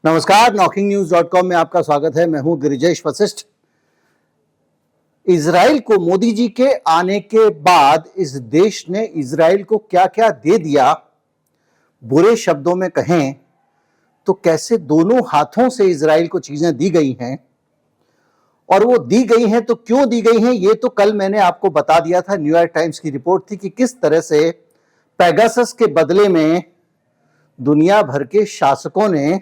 नमस्कार, knocking-news.com में आपका स्वागत है। मैं हूं गिरिजेश वशिष्ठ। इजराइल को मोदी जी के आने के बाद इस देश ने इजराइल को क्या क्या दे दिया, बुरे शब्दों में कहें तो कैसे दोनों हाथों से इजराइल को चीजें दी गई हैं, और वो दी गई हैं तो क्यों दी गई हैं, ये तो कल मैंने आपको बता दिया था। न्यूयॉर्क टाइम्स की रिपोर्ट थी कि किस तरह से पेगासस के बदले में दुनिया भर के शासकों ने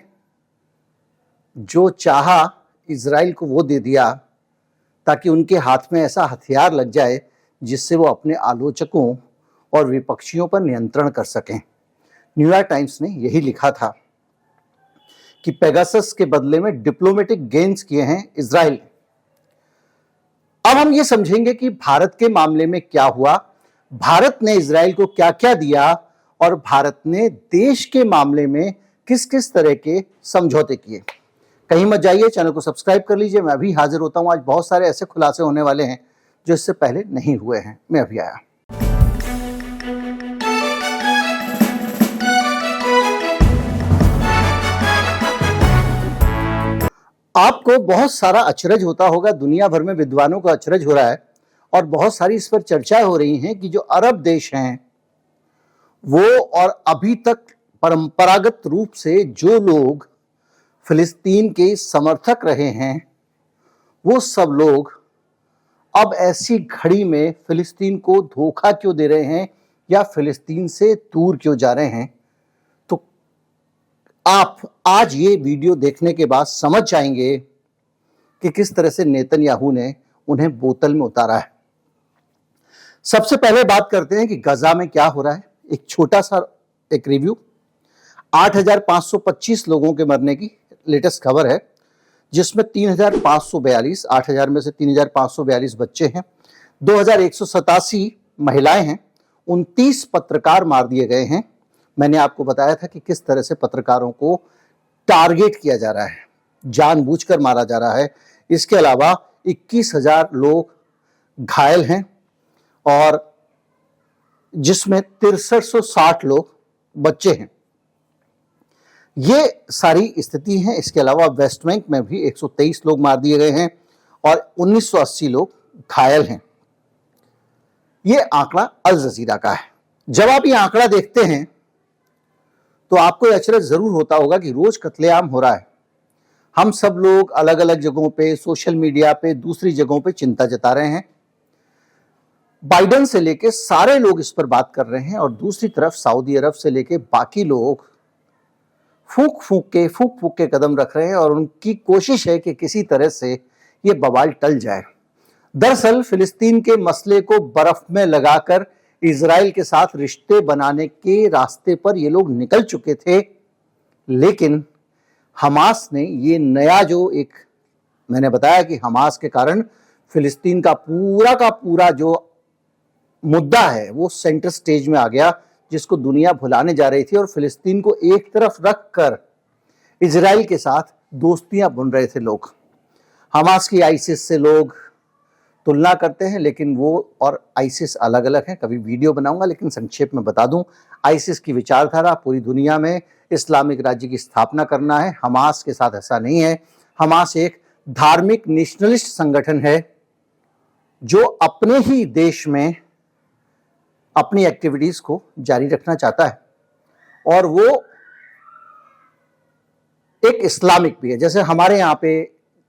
जो चाहा इजराइल को वो दे दिया, ताकि उनके हाथ में ऐसा हथियार लग जाए जिससे वो अपने आलोचकों और विपक्षियों पर नियंत्रण कर सकें। न्यूयॉर्क टाइम्स ने यही लिखा था कि पेगासस के बदले में डिप्लोमेटिक गेन्स किए हैं इजराइल। अब हम ये समझेंगे कि भारत के मामले में क्या हुआ, भारत ने इजराइल को क्या क्या दिया, और भारत ने देश के मामले में किस किस तरह के समझौते किए। कहीं मत जाइए, चैनल को सब्सक्राइब कर लीजिए। मैं अभी हाजिर होता हूं। आज बहुत सारे ऐसे खुलासे होने वाले हैं जो इससे पहले नहीं हुए हैं। मैं अभी आया। आपको बहुत सारा अचरज होता होगा, दुनिया भर में विद्वानों का अचरज हो रहा है और बहुत सारी इस पर चर्चा हो रही है कि जो अरब देश हैं वो, और अभी तक परंपरागत रूप से जो लोग फिलिस्तीन के समर्थक रहे हैं, वो सब लोग अब ऐसी घड़ी में फिलिस्तीन को धोखा क्यों दे रहे हैं या फिलिस्तीन से दूर क्यों जा रहे हैं। तो आप आज ये वीडियो देखने के बाद समझ जाएंगे कि किस तरह से नेतन्याहू ने उन्हें बोतल में उतारा है। सबसे पहले बात करते हैं कि गजा में क्या हो रहा है। एक छोटा सा एक रिव्यू। 8,525 लोगों के मरने की लेटेस्ट खबर है, जिसमें 3,542, 8,000 में से 3,542 बच्चे हैं, 2,187 महिलाएं हैं, 29 पत्रकार मार दिए गए हैं। मैंने आपको बताया था कि किस तरह से पत्रकारों को टारगेट किया जा रहा है, जानबूझकर मारा जा रहा है। इसके अलावा 21,000 लोग घायल हैं, और जिसमें 6360 लोग बच्चे हैं। ये सारी स्थिति है। इसके अलावा वेस्ट बैंक में भी 123 लोग मार दिए गए हैं और 1980 लोग घायल हैं। ये आंकड़ा अल जजीरा का है। जब आप ये आंकड़ा देखते हैं तो आपको अचरज जरूर होता होगा कि रोज कत्लेआम हो रहा है। हम सब लोग अलग अलग जगहों पे, सोशल मीडिया पे, दूसरी जगहों पे चिंता जता रहे हैं। बाइडेन से लेके सारे लोग इस पर बात कर रहे हैं, और दूसरी तरफ सऊदी अरब से लेके बाकी लोग फूक फूक के कदम रख रहे हैं, और उनकी कोशिश है कि किसी तरह से ये बवाल टल जाए। दरअसल फिलिस्तीन के मसले को बर्फ में लगाकर इजराइल के साथ रिश्ते बनाने के रास्ते पर ये लोग निकल चुके थे, लेकिन हमास ने ये नया जो एक, मैंने बताया कि हमास के कारण फिलिस्तीन का पूरा जो मुद्दा है वो सेंटर स्टेज में आ गया, जिसको दुनिया भुलाने जा रही थी, और फिलिस्तीन को एक तरफ रखकर इजराइल के साथ दोस्तियां बुन रहे थे लोग। हमास की आईसिस से लोग तुलना करते हैं, लेकिन वो और आईसिस अलग अलग हैं। कभी वीडियो बनाऊंगा, लेकिन संक्षेप में बता दूं, आईसिस की विचारधारा पूरी दुनिया में इस्लामिक राज्य की स्थापना करना है। हमास के साथ ऐसा नहीं है। हमास एक धार्मिक नेशनलिस्ट संगठन है जो अपने ही देश में अपनी एक्टिविटीज को जारी रखना चाहता है, और वो एक इस्लामिक भी है। जैसे हमारे यहाँ पे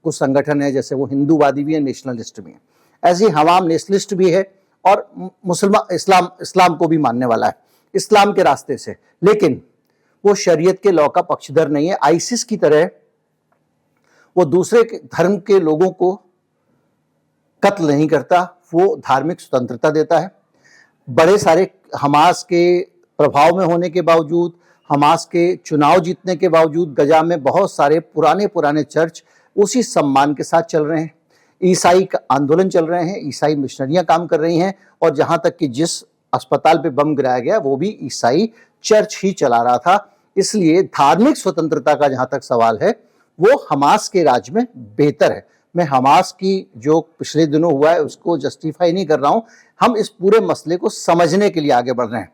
कुछ संगठन है, जैसे वो हिंदूवादी भी है, नेशनलिस्ट भी है, ऐसे ही हमाम नेशनलिस्ट भी है, और मुसलमान इस्लाम को भी मानने वाला है, इस्लाम के रास्ते से, लेकिन वो शरीयत के लॉ का पक्षधर नहीं है। आईसिस की तरह वो दूसरे धर्म के लोगों को कत्ल नहीं करता, वो धार्मिक स्वतंत्रता देता है। बड़े सारे हमास के प्रभाव में होने के बावजूद, हमास के चुनाव जीतने के बावजूद गजा में बहुत सारे पुराने चर्च उसी सम्मान के साथ चल रहे हैं। ईसाई का आंदोलन चल रहे हैं, ईसाई मिशनरियां काम कर रही हैं, और जहां तक कि जिस अस्पताल पे बम गिराया गया वो भी ईसाई चर्च ही चला रहा था। इसलिए धार्मिक स्वतंत्रता का जहां तक सवाल है वो हमास के राज में बेहतर है। मैं हमास की जो पिछले दिनों हुआ है उसको जस्टिफाई नहीं कर रहा हूं, हम इस पूरे मसले को समझने के लिए आगे बढ़ रहे हैं।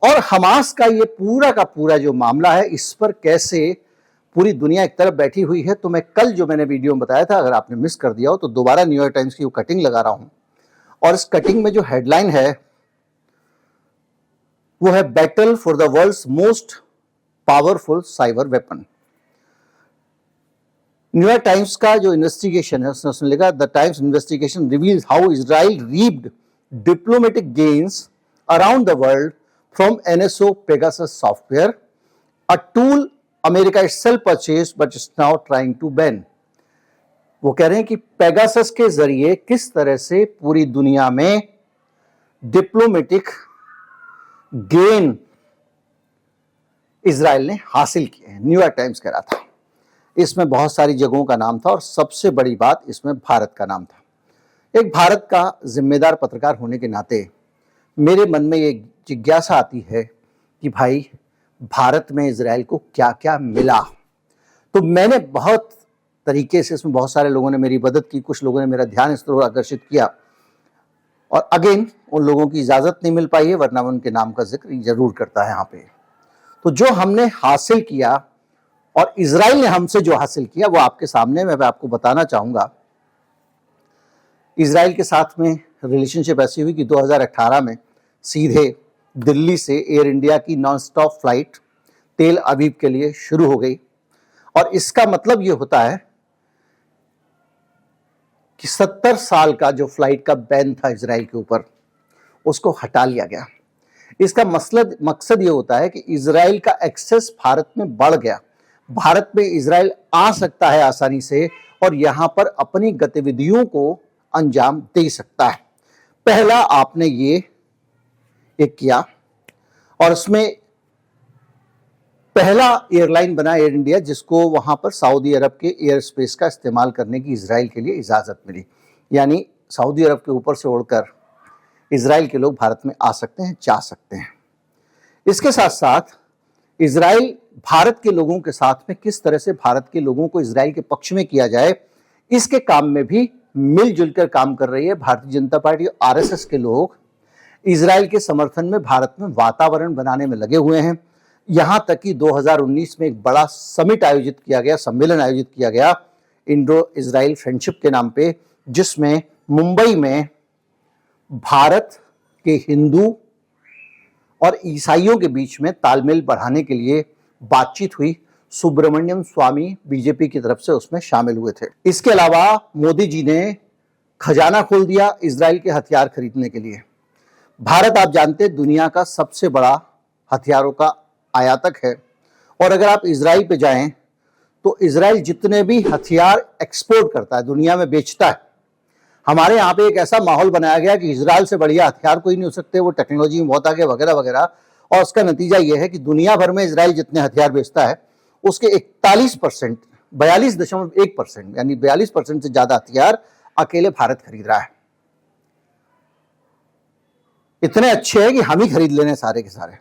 और हमास का ये पूरा का पूरा जो मामला है, इस पर कैसे पूरी दुनिया एक तरफ बैठी हुई है। तो मैं कल जो मैंने वीडियो में बताया था, अगर आपने मिस कर दिया हो तो दोबारा न्यूयॉर्क टाइम्स की वो कटिंग लगा रहा हूं, और इस कटिंग में जो हेडलाइन है वो है battle for the world's most powerful cyber weapon. New York Times का जो इन्वेस्टिगेशन है उसने लिखा, the Times investigation reveals how Israel reaped diplomatic gains around the world from NSO Pegasus software, a tool America itself purchased but is now trying to ban। वो कह रहे हैं कि पेगासस के जरिए किस तरह से पूरी दुनिया में डिप्लोमेटिक गेन इजराइल ने हासिल किए हैं। न्यूयॉर्क टाइम्स कह रहा था, इसमें बहुत सारी जगहों का नाम था और सबसे बड़ी बात इसमें भारत का नाम था। एक भारत का जिम्मेदार पत्रकार होने के नाते मेरे मन में ये जिज्ञासा आती है कि भाई भारत में इजराइल को क्या क्या मिला। तो मैंने बहुत तरीके से, इसमें बहुत सारे लोगों ने मेरी मदद की, कुछ लोगों ने मेरा ध्यान इस तरह आकर्षित किया, और अगेन उन लोगों की इजाजत नहीं मिल पाई है, वरना उनके नाम का जिक्र जरूर करता है यहाँ पे। तो जो हमने हासिल किया और इजराइल ने हमसे जो हासिल किया वो आपके सामने मैं आपको बताना चाहूंगा। इजराइल के साथ में रिलेशनशिप ऐसी हुई कि 2018 में सीधे दिल्ली से एयर इंडिया की नॉन स्टॉप फ्लाइट तेल अवीव के लिए शुरू हो गई, और इसका मतलब ये होता है कि 70 साल का जो फ्लाइट का बैन था इजराइल के ऊपर, उसको हटा लिया गया। इसका मकसद ये होता है कि इजराइल का एक्सेस भारत में बढ़ गया, भारत में इजराइल आ सकता है आसानी से और यहां पर अपनी गतिविधियों को अंजाम दे सकता है। पहला आपने ये एक किया, और उसमें पहला एयरलाइन बना एयर इंडिया, जिसको वहां पर सऊदी अरब के एयर स्पेस का इस्तेमाल करने की इजराइल के लिए इजाजत मिली। यानी सऊदी अरब के ऊपर से उड़कर इजराइल के लोग भारत में आ सकते हैं, जा सकते हैं। इसके साथ साथ इजराइल भारत के लोगों के साथ में किस तरह से भारत के लोगों को इजराइल के पक्ष में किया जाए, इसके काम में भी मिलजुल कर काम कर रही है भारतीय जनता पार्टी। आरएसएस के लोग इजराइल के समर्थन में भारत में वातावरण बनाने में लगे हुए हैं। यहां तक कि 2019 में एक बड़ा समिट आयोजित किया गया, सम्मेलन आयोजित किया गया इंडो इजराइल फ्रेंडशिप के नाम पे, जिसमें मुंबई में भारत के हिंदू और ईसाइयों के बीच में तालमेल बढ़ाने के लिए बातचीत हुई। सुब्रमण्यम स्वामी बीजेपी की तरफ से उसमें शामिल हुए थे। इसके अलावा मोदी जी ने खजाना खोल दिया इजराइल के हथियार खरीदने के लिए। भारत, आप जानते हैं, दुनिया का सबसे बड़ा हथियारों का आयातक है, और अगर आप इजराइल पे जाएं तो इजराइल जितने भी हथियार एक्सपोर्ट करता है, दुनिया में बेचता है। हमारे यहाँ पे एक ऐसा माहौल बनाया गया कि इजराइल से बढ़िया हथियार कोई नहीं हो सकते, वो टेक्नोलॉजी में बहुत आगे वगैरह वगैरह, और उसका नतीजा ये है कि दुनिया भर में इजराइल जितने हथियार बेचता है उसके 41%, 42.1%, यानी 42% से ज्यादा हथियार अकेले भारत खरीद रहा है। इतने अच्छे हैं कि हम ही खरीद लेने सारे के सारे।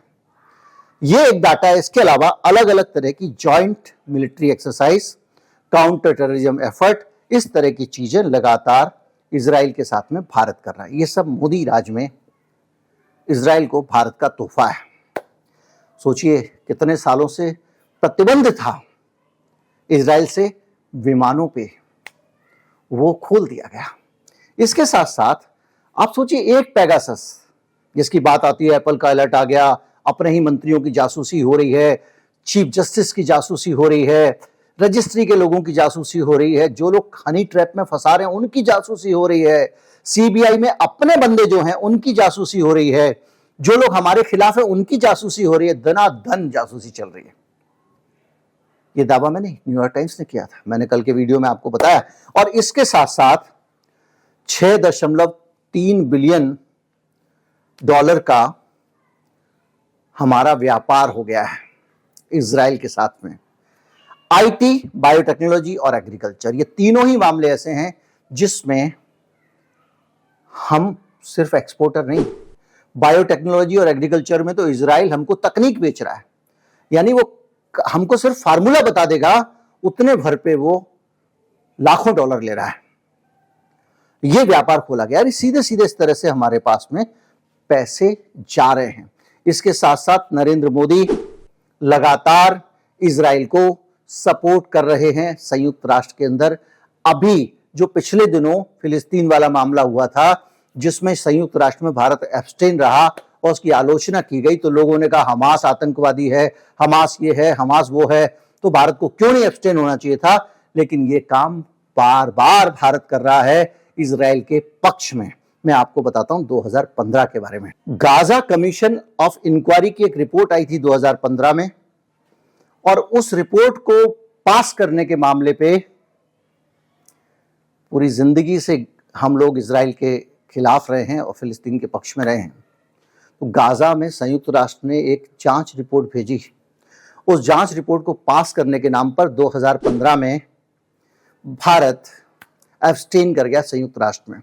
ये एक डाटा है। इसके अलावा अलग अलग तरह की joint military exercise, counter terrorism effort, इस तरह की चीजें लगातार इजराइल के साथ में भारत कर रहा है। ये सब मोदी राज में इजराइल को भारत का तोहफा है। सोचिए कितने सालों से प्रतिबंध था इजराइल से विमानों पे, वो खोल दिया गया। इसके साथ साथ आप सोचिए एक पेगासस जिसकी बात आती है, एप्पल का अलर्ट आ गया, अपने ही मंत्रियों की जासूसी हो रही है, चीफ जस्टिस की जासूसी हो रही है, रजिस्ट्री के लोगों की जासूसी हो रही है, जो लोग हनी ट्रैप में फंसा रहे हैं उनकी जासूसी हो रही है, सीबीआई में अपने बंदे जो हैं उनकी जासूसी हो रही है, जो लोग हमारे खिलाफ है उनकी जासूसी हो रही है, धनाधन जासूसी चल रही है। ये दावा मैंने न्यूयॉर्क टाइम्स ने किया था, मैंने कल के वीडियो में आपको बताया। और इसके साथ साथ 6.3 बिलियन डॉलर का हमारा व्यापार हो गया है इजराइल के साथ में। आईटी, बायोटेक्नोलॉजी और एग्रीकल्चर, ये तीनों ही मामले ऐसे हैं जिसमें हम सिर्फ एक्सपोर्टर नहीं, बायोटेक्नोलॉजी और एग्रीकल्चर में तो इजराइल हमको तकनीक बेच रहा है। यानी वो हमको सिर्फ फार्मूला बता देगा, उतने भर पे वो लाखों डॉलर ले रहा है। ये व्यापार खोला गया, सीधे सीधे इस तरह से हमारे पास में पैसे जा रहे हैं। इसके साथ साथ नरेंद्र मोदी लगातार इजराइल को सपोर्ट कर रहे हैं संयुक्त राष्ट्र के अंदर। अभी जो पिछले दिनों फिलिस्तीन वाला मामला हुआ था जिसमें संयुक्त राष्ट्र में भारत एब्स्टेन रहा और उसकी आलोचना की गई, तो लोगों ने कहा हमास आतंकवादी है, हमास ये है, हमास वो है, तो भारत को क्यों नहीं एब्स्टेन होना चाहिए था। लेकिन ये काम बार बार भारत कर रहा है इजराइल के पक्ष में। मैं आपको बताता हूं 2015 के बारे में। गाजा कमीशन ऑफ इंक्वायरी की एक रिपोर्ट आई थी 2015 में, और उस रिपोर्ट को पास करने के मामले पे पूरी जिंदगी से हम लोग इजराइल के खिलाफ रहे हैं और फिलिस्तीन के पक्ष में रहे हैं। तो गाजा में संयुक्त राष्ट्र ने एक जांच रिपोर्ट भेजी। उस जांच रिपोर्ट को पास करने के नाम पर 2015 में भारत एब्स्टेन कर गया संयुक्त राष्ट्र में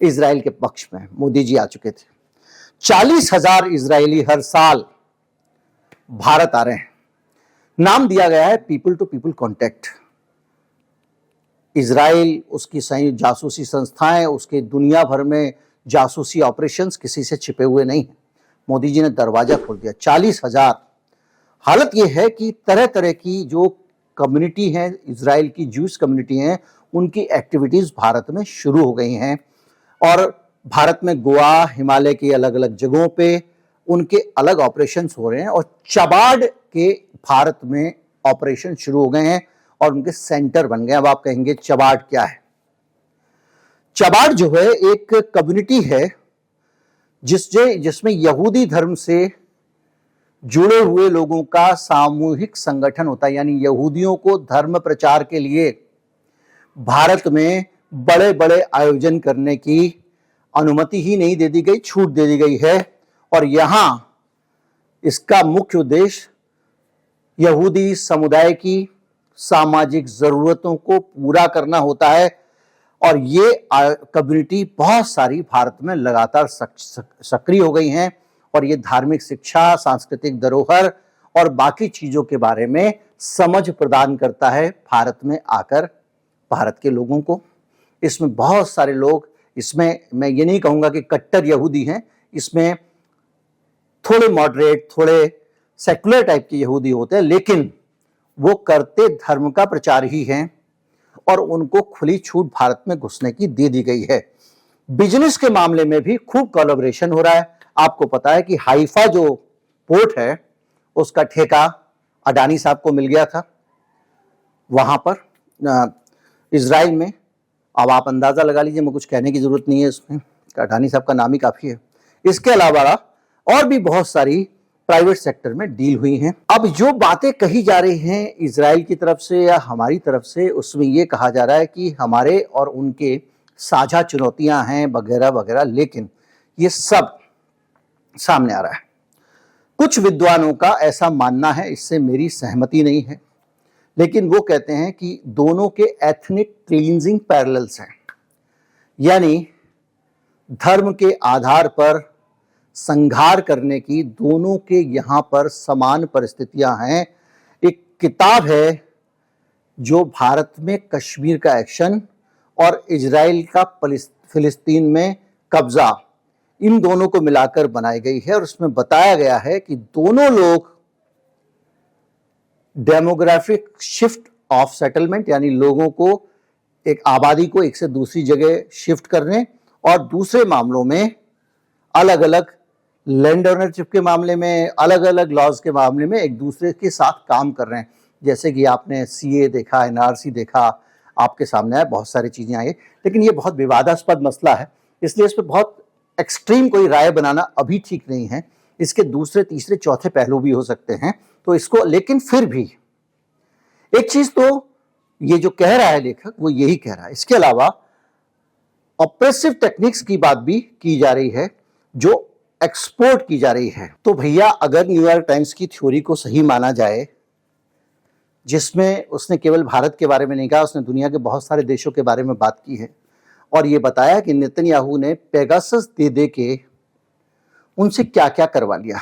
इजराइल के पक्ष में। मोदी जी आ चुके थे। 40,000 इजरायली हर साल भारत आ रहे हैं। नाम दिया गया है people to people contact. Israel, उसकी संयुक्त जासूसी संस्थाएं, उसके दुनिया भर में जासूसी ऑपरेशंस किसी से छिपे हुए नहीं है। मोदी जी ने दरवाजा खोल दिया। 40,000। हालत यह है कि तरह तरह की जो कम्युनिटी है, इजराइल की ज्यूस कम्युनिटी है, उनकी एक्टिविटीज भारत में शुरू हो गई हैं और भारत में गोवा, हिमालय की अलग अलग जगहों पे उनके अलग ऑपरेशंस हो रहे हैं और चबाड़ के भारत में ऑपरेशन शुरू हो गए हैं और उनके सेंटर बन गए। अब आप कहेंगे चबाड़ क्या है? चबाड़ जो है एक कम्युनिटी है जिसमें यहूदी धर्म से जुड़े हुए लोगों का सामूहिक संगठन होता है। यानी यहूदियों को धर्म प्रचार के लिए भारत में बड़े बड़े आयोजन करने की अनुमति ही नहीं दे दी गई, छूट दे दी गई है। और यहां इसका मुख्य उद्देश्य यहूदी समुदाय की सामाजिक जरूरतों को पूरा करना होता है। और ये कम्युनिटी बहुत सारी भारत में लगातार सक्रिय हो गई हैं और ये धार्मिक शिक्षा, सांस्कृतिक धरोहर और बाकी चीजों के बारे में समझ प्रदान करता है भारत में आकर भारत के लोगों को। इसमें बहुत सारे लोग, इसमें मैं ये नहीं कहूंगा कि कट्टर यहूदी हैं, इसमें थोड़े मॉडरेट, थोड़े सेकुलर टाइप के यहूदी होते हैं, लेकिन वो करते धर्म का प्रचार ही हैं और उनको खुली छूट भारत में घुसने की दे दी गई है। बिजनेस के मामले में भी खूब कोलैबोरेशन हो रहा है। आपको पता है कि हाइफा जो पोर्ट है उसका ठेका अडानी साहब को मिल गया था वहां पर इजराइल में। अब आप अंदाजा लगा लीजिए, मैं कुछ कहने की जरूरत नहीं है इसमें, अडानी साहब का नाम ही काफी है। इसके अलावा और भी बहुत सारी प्राइवेट सेक्टर में डील हुई हैं। अब जो बातें कही जा रही हैं इजराइल की तरफ से या हमारी तरफ से, उसमें यह कहा जा रहा है कि हमारे और उनके साझा चुनौतियां हैं वगैरह वगैरह, लेकिन ये सब सामने आ रहा है। कुछ विद्वानों का ऐसा मानना है, इससे मेरी सहमति नहीं है, लेकिन वो कहते हैं कि दोनों के एथनिक क्लींजिंग पैरेलल्स हैं। यानी धर्म के आधार पर संघार करने की दोनों के यहां पर समान परिस्थितियां हैं। एक किताब है जो भारत में कश्मीर का एक्शन और इजराइल का फिलिस्तीन में कब्जा, इन दोनों को मिलाकर बनाई गई है और उसमें बताया गया है कि दोनों लोग डेमोग्राफिक शिफ्ट ऑफ सेटलमेंट, यानी लोगों को, एक आबादी को एक से दूसरी जगह शिफ्ट करने, और दूसरे मामलों में अलग अलग लैंड ओनरशिप के मामले में, अलग अलग लॉज के मामले में एक दूसरे के साथ काम कर रहे हैं। जैसे कि आपने सीए देखा, एनआरसी देखा, आपके सामने आया, बहुत सारी चीजें आई। लेकिन ये बहुत विवादास्पद मसला है, इसलिए इस पर बहुत एक्सट्रीम कोई राय बनाना अभी ठीक नहीं है। इसके दूसरे, तीसरे, चौथे पहलू भी हो सकते हैं, तो इसको, लेकिन फिर भी एक चीज तो ये जो कह रहा है लेखक, वो यही कह रहा है। इसके अलावा ऑपरेसिव टेक्निक्स की बात भी की जा रही है जो एक्सपोर्ट की जा रही है। तो भैया, अगर न्यूयॉर्क टाइम्स की थ्योरी को सही माना जाए, जिसमें उसने केवल भारत के बारे में नहीं कहा, उसने दुनिया के बहुत सारे देशों के बारे में बात की है और ये बताया कि नेतन्याहू ने पेगासस दे के उनसे क्या क्या करवा लिया।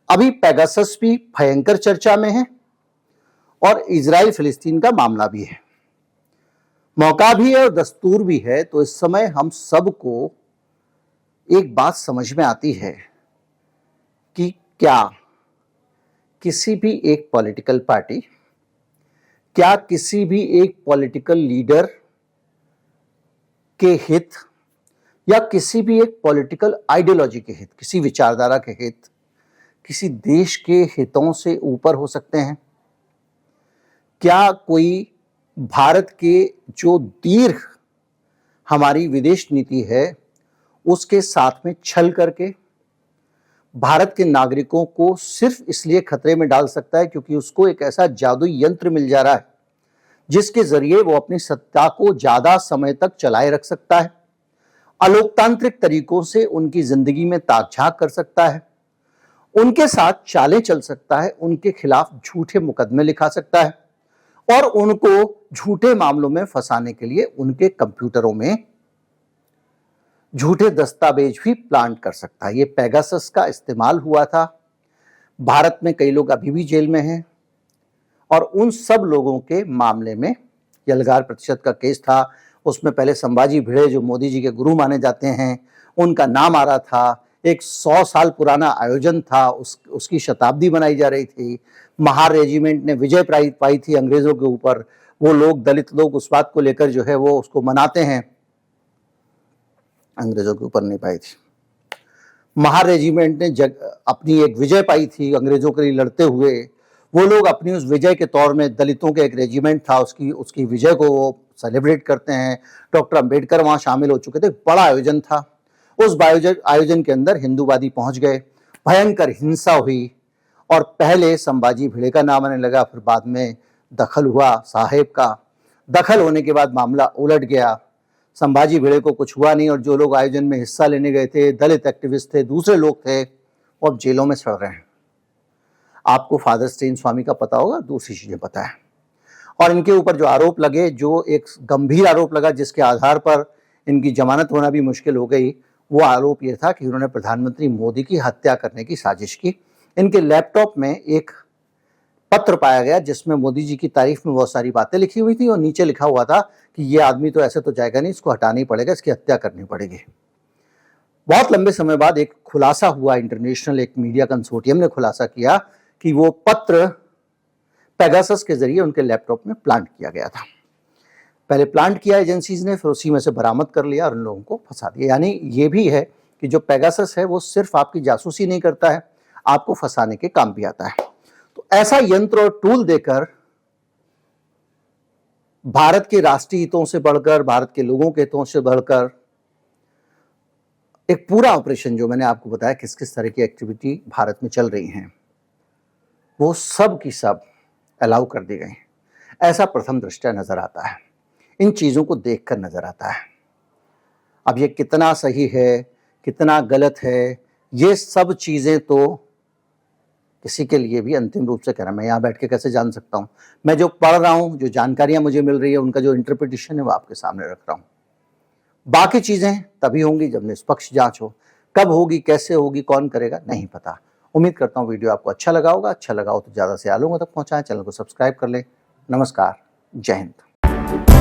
अभी पेगासस भी भयंकर चर्चा में है और इजराइल फिलिस्तीन का मामला भी है, मौका भी है और दस्तूर भी है। तो इस समय हम सबको एक बात समझ में आती है कि क्या किसी भी एक पॉलिटिकल पार्टी क्या किसी भी एक पॉलिटिकल लीडर के हित या किसी भी एक पॉलिटिकल आइडियोलॉजी के हित, किसी विचारधारा के हित, किसी देश के हितों से ऊपर हो सकते हैं? क्या कोई भारत के जो दीर्घ हमारी विदेश नीति है उसके साथ में छल करके भारत के नागरिकों को सिर्फ इसलिए खतरे में डाल सकता है क्योंकि उसको एक ऐसा जादुई यंत्र मिल जा रहा है जिसके जरिए वो अपनी सत्ता को ज्यादा समय तक चलाए रख सकता है, अलोकतांत्रिक तरीकों से उनकी जिंदगी में ताक झांक कर सकता है, उनके साथ चालें चल सकता है, उनके खिलाफ झूठे मुकदमे लिखा सकता है और उनको झूठे मामलों में फंसाने के लिए उनके कंप्यूटरों में झूठे दस्तावेज भी प्लांट कर सकता है। ये पेगासस का इस्तेमाल हुआ था। भारत में कई लोग अभी भी जेल में हैं और उन सब लोगों के मामले में यलगार प्रतिशत का केस था। उसमें पहले संभाजी भिड़े जो मोदी जी के गुरु माने जाते हैं उनका नाम आ रहा था। एक 100 साल पुराना आयोजन था, उसकी शताब्दी मनाई जा रही थी। महार रेजिमेंट ने विजय पाई थी अंग्रेजों के ऊपर। वो लोग, दलित लोग उस बात को लेकर जो है वो उसको मनाते हैं, अंग्रेजों के ऊपर नहीं पाई थी। महार रेजिमेंट ने अपनी एक विजय पाई थी अंग्रेजों के लिए लड़ते हुए। वो लोग अपनी उस विजय के तौर में, दलितों के एक रेजिमेंट था, उसकी विजय को वो सेलिब्रेट करते हैं। डॉक्टर अंबेडकर वहाँ शामिल हो चुके थे। बड़ा आयोजन था। उस आयोजन के अंदर हिंदूवादी पहुंच गए, भयंकर हिंसा हुई और पहले संभाजी भिड़े का नाम आने लगा, फिर बाद में दखल हुआ साहेब का। दखल होने के बाद मामला उलट गया। संभाजी भिड़े को कुछ हुआ नहीं और जो लोग आयोजन में हिस्सा लेने गए थे, दलित एक्टिविस्ट थे, दूसरे लोग थे, वो अब जेलों में सड़ रहे हैं। आपको फादर स्टेन स्वामी का पता होगा, दूसरी चीजें पता है। और इनके ऊपर जो आरोप लगे, जो एक गंभीर आरोप लगा जिसके आधार पर इनकी जमानत होना भी मुश्किल हो गई, वो आरोप ये था कि उन्होंने प्रधानमंत्री मोदी की हत्या करने की साजिश की। इनके लैपटॉप में एक पत्र पाया गया जिसमें मोदी जी की तारीफ में बहुत सारी बातें लिखी हुई थी और नीचे लिखा हुआ था कि ये आदमी तो ऐसे तो जाएगा नहीं, इसको हटाना ही पड़ेगा, इसकी हत्या करनी पड़ेगी। बहुत लंबे समय बाद एक खुलासा हुआ, इंटरनेशनल एक मीडिया कंसोर्टियम ने खुलासा किया कि वो पत्र पेगासस के जरिए उनके लैपटॉप में प्लांट किया गया था। पहले प्लांट किया एजेंसीज ने, फिर उसी में से बरामद कर लिया और उन लोगों को फंसा दिया। यानी ये भी है कि जो पेगासस है वो सिर्फ आपकी जासूसी नहीं करता है, आपको फंसाने के काम भी आता है। तो ऐसा यंत्र और टूल देकर भारत के राष्ट्रीय हितों से बढ़कर, भारत के लोगों के हितों से बढ़कर एक पूरा ऑपरेशन, जो मैंने आपको बताया किस किस तरह की एक्टिविटी भारत में चल रही हैं, वो सब की सब अलाउ कर दी गई। ऐसा प्रथम दृष्टया नजर आता है, इन चीजों को देखकर नजर आता है। अब ये कितना सही है, कितना गलत है, ये सब चीजें तो किसी के लिए भी अंतिम रूप से कहना, मैं यहाँ बैठ के कैसे जान सकता हूँ? मैं जो पढ़ रहा हूँ, जो जानकारियां मुझे मिल रही है, उनका जो इंटरप्रिटेशन है वो आपके सामने रख रहा हूँ। बाकी चीजें तभी होंगी जब निष्पक्ष जांच हो। कब होगी, कैसे होगी, कौन करेगा, नहीं पता। उम्मीद करता हूँ वीडियो आपको अच्छा लगा होगा। अच्छा लगा हो तो ज्यादा से ज्यादा लोगों तक पहुंचाएं, चैनल को सब्सक्राइब कर लें। नमस्कार, जय हिंद।